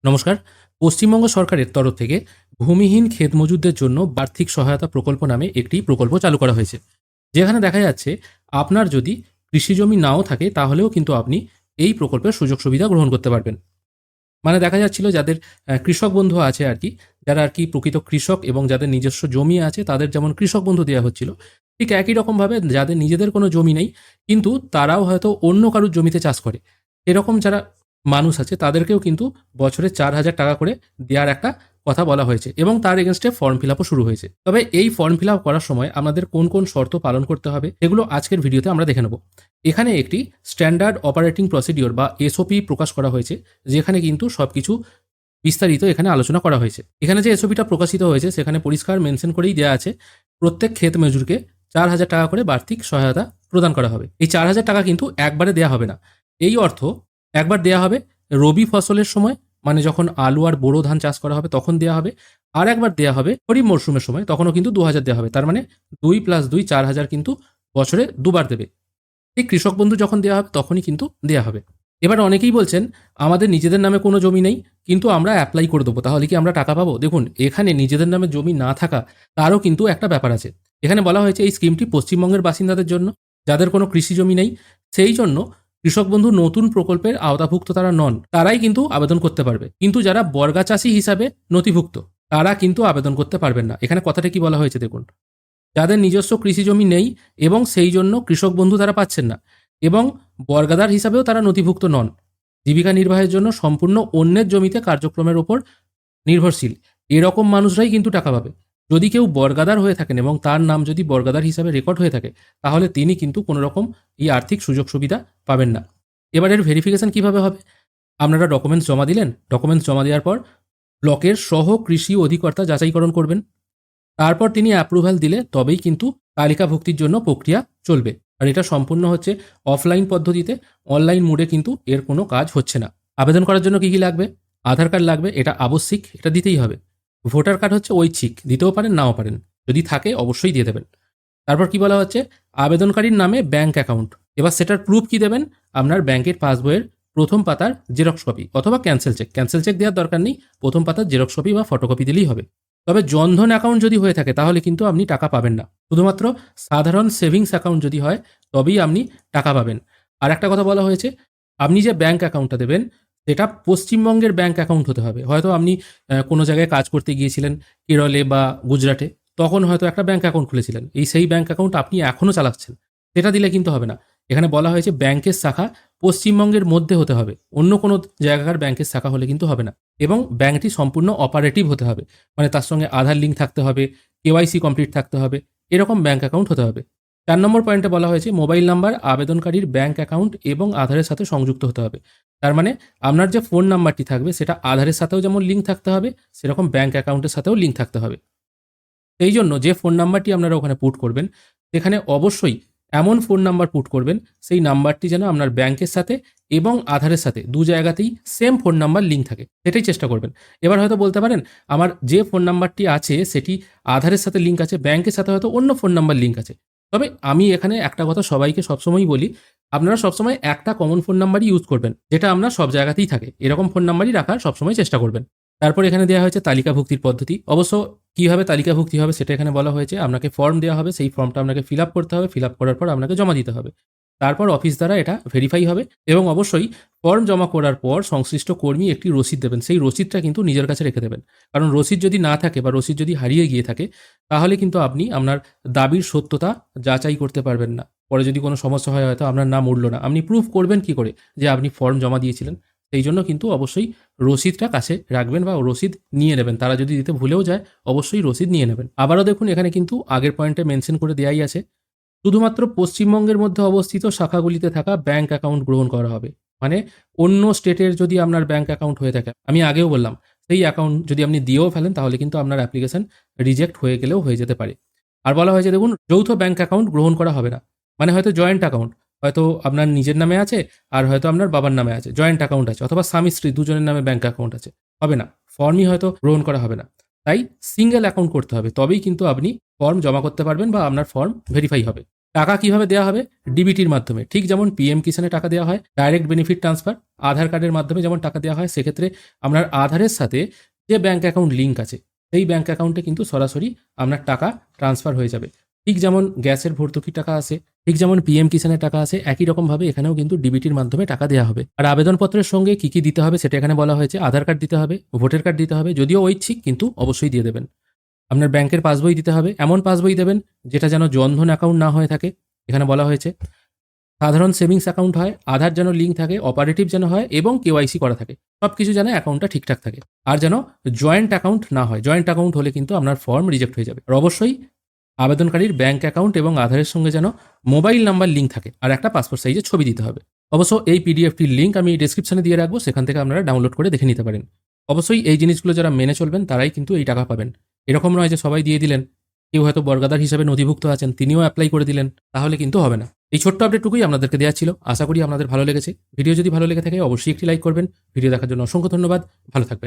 নমস্কার। পশ্চিমবঙ্গ সরকারের তরফ থেকে ভূমিহীন ক্ষেত মজুরদের জন্য বার্ষিক সহায়তা প্রকল্প নামে একটি প্রকল্প চালু করা হয়েছে। যেখানে দেখা যাচ্ছে আপনার যদি কৃষিজমি নাও থাকে তাহলেও কিন্তু আপনি এই প্রকল্পের সুযোগ সুবিধা গ্রহণ করতে পারবেন। মানে দেখা যাচ্ছিল যাদের কৃষক বন্ধু আছে আরকি, যারা আরকি প্রকৃত কৃষক এবং যাদের নিজস্ব জমি আছে তাদের যেমন কৃষক বন্ধু দেয়া হচ্ছিল, ঠিক একই রকমভাবে যাদের নিজেদের কোনো জমি নেই কিন্তু তারাও হয়তো অন্য কারোর জমিতে চাষ করে, এরকম যারা মানুষ আছে তাদেরকেও কিন্তু বছরে ৪,০০০ টাকা করে দেওয়ার একটা কথা বলা হয়েছে এবং তার এগেনস্টে ফর্ম ফিল আপও শুরু হয়েছে। তবে এই ফর্ম ফিল আপ করার সময় আমাদের কোন কোন শর্ত পালন করতে হবে এগুলো আজকের ভিডিওতে আমরা দেখে নেব। এখানে একটি স্ট্যান্ডার্ড অপারেটিং প্রসিডিওর বা এসওপি প্রকাশ করা হয়েছে, যেখানে কিন্তু সবকিছু বিস্তারিত এখানে আলোচনা করা হয়েছে। এখানে যে এসওপিটা প্রকাশিত হয়েছে সেখানে পরিষ্কার মেনশন করেই দেওয়া আছে প্রত্যেক ক্ষেত মজুরকে ৪,০০০ টাকা করে বার্ষিক সহায়তা প্রদান করা হবে। এই ৪,০০০ টাকা কিন্তু একবারে দেওয়া হবে না। এই অর্থ একবার দেওয়া হবে রবি ফসলের সময়, মানে যখন আলু আর বোরো ধান চাষ করা হবে তখন দেওয়া হবে। আর একবার দেওয়া হবে খরিফ মরশুমের সময়, তখনও কিন্তু ২,০০০ দেওয়া হবে। তার মানে ২ + ২ ৪,০০০ কিন্তু বছরে দুবার দেবে। এই কৃষক বন্ধু যখন দেওয়া হবে তখনই কিন্তু দেওয়া হবে। এবার অনেকেই বলছেন আমাদের নিজেদের নামে কোনো জমি নেই কিন্তু আমরা অ্যাপ্লাই করে দেবো, তাহলে কি আমরা টাকা পাবো? দেখুন, এখানে নিজেদের নামে জমি না থাকা তারও কিন্তু একটা ব্যাপার আছে। এখানে বলা হয়েছে এই স্কিমটি পশ্চিমবঙ্গের বাসিন্দাদের জন্য, যাদের কোনো কৃষি জমি নেই। সেই জন্য কৃষক বন্ধু নতুন প্রকল্পের আওতাভুক্ত তারা নন, তারাই কিন্তু আবেদন করতে পারবে। কিন্তু যারা বর্গা চাষী হিসাবে নথিভুক্ত তারা কিন্তু আবেদন করতে পারবেন না। এখানে কথাটা কি বলা হয়েছে দেখুন, যাদের নিজস্ব কৃষি জমি নেই এবং সেই জন্য কৃষক বন্ধু তারা পাচ্ছেন না এবং বর্গাদার হিসাবেও তারা নথিভুক্ত নন, জীবিকা নির্বাহের জন্য সম্পূর্ণ অন্যের জমিতে কার্যক্রমের ওপর নির্ভরশীল, এরকম মানুষরাই কিন্তু টাকা পাবে। যদি কেউ বর্গাদার হয়ে থাকেন এবং তার নাম যদি বর্গাদার হিসাবে রেকর্ড হয়ে থাকে তাহলে তিনি কিন্তু কোনো রকম এই আর্থিক সুযোগ সুবিধা পাবেন না। এবার এর ভেরিফিকেশন কিভাবে হবে? আপনারা ডকুমেন্টস জমা দিলেন, ডকুমেন্টস জমা দেওয়ার পর ব্লকের সহ কৃষি অধিকর্তা যাচাইকরণ করবেন। তারপর তিনি অ্যাপ্রুভাল দিলে তবেই কিন্তু তালিকাভুক্তির জন্য প্রক্রিয়া চলবে। আর এটা সম্পূর্ণ হচ্ছে অফলাইন পদ্ধতিতে, অনলাইন মোডে কিন্তু এর কোনো কাজ হচ্ছে না। আবেদন করার জন্য কী কী লাগবে? আধার কার্ড লাগবে, এটা আবশ্যিক, এটা দিতেই হবে। ভোটার কার্ড হচ্ছে ঐচ্ছিক, দিতেও পারেন নাও পারেন, যদি থাকে অবশ্যই দিয়ে দেবেন। তারপর কি বলা হচ্ছে? আবেদনকারীর নামে ব্যাংক অ্যাকাউন্ট। এবার সেটার প্রুফ কি দেবেন? আপনার ব্যাংকের পাসবইয়ের প্রথম পাতার জেরক্স কপি অথবা ক্যান্সেল চেক। ক্যান্সেল চেক দেওয়ার দরকার নেই, প্রথম পাতার জেরক্স কপি বা ফটোকপি দিলেই হবে। তবে জনধন অ্যাকাউন্ট যদি হয়ে থাকে তাহলে কিন্তু আপনি টাকা পাবেন না। শুধুমাত্র সাধারণ সেভিংস অ্যাকাউন্ট যদি হয় তবেই আপনি টাকা পাবেন। আর একটা কথা বলা হয়েছে, আপনি যে ব্যাংক অ্যাকাউন্টটা দেবেন সেটা পশ্চিমবঙ্গের ব্যাংক অ্যাকাউন্ট হতে হবে। হয়তো আপনি কোনো জায়গায় কাজ করতে গিয়েছিলেন কেরলে বা গুজরাটে, তখন হয়তো একটা ব্যাংক অ্যাকাউন্ট খুলেছিলেন, সেই ব্যাংক অ্যাকাউন্ট আপনি এখনও চালাচ্ছেন, সেটা দিলে কিন্তু হবে না। এখানে বলা হয়েছে ব্যাংকের শাখা পশ্চিমবঙ্গের মধ্যে হতে হবে, অন্য কোনো জায়গাকার ব্যাংকের শাখা হলে কিন্তু হবে না। এবং ব্যাংকটি সম্পূর্ণ অপারেটিভ হতে হবে, মানে তার সঙ্গে আধার লিঙ্ক থাকতে হবে, কেওয়াইসি কমপ্লিট থাকতে হবে, এরকম ব্যাংক অ্যাকাউন্ট হতে হবে। ৪ নম্বর পয়েন্টে বলা হয়েছে মোবাইল নাম্বার আবেদনকারীর ব্যাংক অ্যাকাউন্ট এবং আধারের সাথে সংযুক্ত হতে হবে। তার মানে আপনার যে ফোন নাম্বারটি থাকবে সেটা আধারের সাথেও যেমন লিঙ্ক থাকতে হবে, সেরকম ব্যাংক অ্যাকাউন্টের সাথেও লিঙ্ক থাকতে হবে। সেই জন্য যে ফোন নাম্বারটি আপনারা ওখানে পুট করবেন সেখানে অবশ্যই এমন ফোন নাম্বার পুট করবেন সেই নাম্বারটি যেন আপনার ব্যাংকের সাথে এবং আধারের সাথে দু জায়গাতেই সেম ফোন নাম্বার লিঙ্ক থাকে, সেটাই চেষ্টা করবেন। এবার হয়তো বলতে পারেন আমার যে ফোন নাম্বারটি আছে সেটি আধারের সাথে লিঙ্ক আছে, ব্যাংকের সাথে হয়তো অন্য ফোন নাম্বার লিঙ্ক আছে। তবে আমি এখানে একটা কথা সবাইকে সবসময়ই বলি, আপনারা সবসময় একটা কমন ফোন নাম্বারই ইউজ করবেন, যেটা আপনার সব জায়গাতেই থাকে, এরকম ফোন নাম্বারই রাখার সবসময় চেষ্টা করবেন। তারপর এখানে দেওয়া হয়েছে তালিকাভুক্তির পদ্ধতি। অবশ্য কীভাবে তালিকাভুক্তি হবে সেটা এখানে বলা হয়েছে। আপনাকে ফর্ম দেওয়া হবে, সেই ফর্মটা আপনাকে ফিল আপ করতে হবে, ফিল আপ করার পর আপনাকে জমা দিতে হবে। তারপর অফিস দ্বারা এটা ভেরিফাই হবে এবং অবশ্যই ফর্ম জমা করার পর সংশ্লিষ্ট কর্মী একটি রসিদ দেবেন, সেই রসিদটা কিন্তু নিজের কাছে রেখে দেবেন। কারণ রসিদ যদি না থাকে বা রসিদ যদি হারিয়ে গিয়ে থাকে তাহলে কিন্তু আপনি আপনার দাবির সত্যতা যাচাই করতে পারবেন না। পরে যদি কোনো সমস্যা হয়, হয়তো আপনার নাম উঠল না, আপনি প্রুফ করবেন কি করে যে আপনি ফর্ম জমা দিয়েছিলেন? সেই জন্য কিন্তু অবশ্যই রসিদটা কাছে রাখবেন বা রসিদ নিয়ে নেবেন। তারা যদি দিতে ভুলেও যায় অবশ্যই রসিদ নিয়ে নেবেন। আবারও দেখুন, এখানে কিন্তু আগের পয়েন্টে মেনশন করে দেওয়াই আছে, শুধুমাত্র পশ্চিমবঙ্গের মধ্যে অবস্থিত শাখাগুলিতে থাকা ব্যাংক অ্যাকাউন্ট গ্রহণ করা হবে। মানে অন্য স্টেটের যদি আপনার ব্যাংক অ্যাকাউন্ট হয়ে থাকে, আমি আগেও বললাম, সেই অ্যাকাউন্ট যদি আপনি দিয়েও ফেলেন তাহলে কিন্তু আপনার অ্যাপ্লিকেশন রিজেক্ট হয়ে গেলেও হয়ে যেতে পারে। আর বলা হয়েছে দেখুন, যৌথ ব্যাংক অ্যাকাউন্ট গ্রহণ করা হবে না। মানে হয়তো জয়েন্ট অ্যাকাউন্ট, হয়তো আপনার নিজের নামে আছে আর হয়তো আপনার বাবার নামে আছে, জয়েন্ট অ্যাকাউন্ট আছে, অথবা স্বামী স্ত্রী দুজনের নামে ব্যাংক অ্যাকাউন্ট আছে, হবে না, ফর্মই হয়তো গ্রহণ করা হবে না। তাই সিঙ্গেল অ্যাকাউন্ট করতে হবে, তবেই কিন্তু আপনি ফর্ম জমা করতে পারবেন বা আপনার ফর্ম ভেরিফাই হবে। টাকা কিভাবে দেওয়া হবে? ডিবিটির মাধ্যমে। ঠিক যেমন পিএম কিষাণে টাকা দেওয়া হয়, ডাইরেক্ট বেনিফিট ট্রান্সফার, আধার কার্ডের মাধ্যমে যেমন টাকা দেওয়া হয়, সেক্ষেত্রে আপনার আধারের সাথে যে ব্যাঙ্ক অ্যাকাউন্ট লিঙ্ক আছে সেই ব্যাঙ্ক অ্যাকাউন্টে কিন্তু সরাসরি আপনার টাকা ট্রান্সফার হয়ে যাবে। ঠিক যেমন গ্যাসের ভর্তুকির টাকা আসে, ঠিক যেমন পিএম কিষাণের টাকা আসে, একই রকমভাবে এখানেও কিন্তু ডিবিটির মাধ্যমে টাকা দেওয়া হবে। আর আবেদনপত্রের সঙ্গে কি কি দিতে হবে সেটা এখানে বলা হয়েছে। আধার কার্ড দিতে হবে, ভোটার কার্ড দিতে হবে, যদিও ঐচ্ছিক কিন্তু অবশ্যই দিয়ে দেবেন। আপনার ব্যাংকের পাসবই দিতে হবে, এমন পাসবই দেবেন যেটা যেন জনধন অ্যাকাউন্ট না হয়ে থাকে, এখানে বলা হয়েছে। সাধারণ সেভিংস অ্যাকাউন্ট হয়, আধার যেন লিঙ্ক থাকে, অপারেটিভ যেন হয় এবং কেওয়াইসি করা থাকে, সব কিছু যেন অ্যাকাউন্টটা ঠিকঠাক থাকে। আর যেন জয়েন্ট অ্যাকাউন্ট না হয়, জয়েন্ট অ্যাকাউন্ট হলে কিন্তু আপনার ফর্ম রিজেক্ট হয়ে যাবে। আর অবশ্যই আবেদনকারীর ব্যাংক অ্যাকাউন্ট এবং আধারের সঙ্গে যেন মোবাইল নাম্বার লিঙ্ক থাকে, আর একটা পাসপোর্ট সাইজের ছবি দিতে হবে। অবশ্য এই পিডিএফটির লিঙ্ক আমি ডেসক্রিপশনে দিয়ে রাখবো, সেখান থেকে আপনারা ডাউনলোড করে দেখে নিতে পারেন। অবশ্যই এই জিনিসগুলো যারা মেনে চলবেন তারাই কিন্তু এই টাকা পাবেন। এরকম নয় যে সবাই দিয়ে দিলেন, কেউ হয়তো বর্গাদার হিসেবে নথিভুক্ত আছেন তিনিও অ্যাপ্লাই করে দিলেন, তাহলে কিন্তু হবে না। এই ছোট্ট আপডেটটুকুই আপনাদেরকে দেওয়া ছিল। আশা করি আপনাদের ভালো লেগেছে। ভিডিও যদি ভালো লেগে থাকে অবশ্যই একটি লাইক করবেন। ভিডিও দেখার জন্য অসংখ্য ধন্যবাদ। ভালো থাকবেন।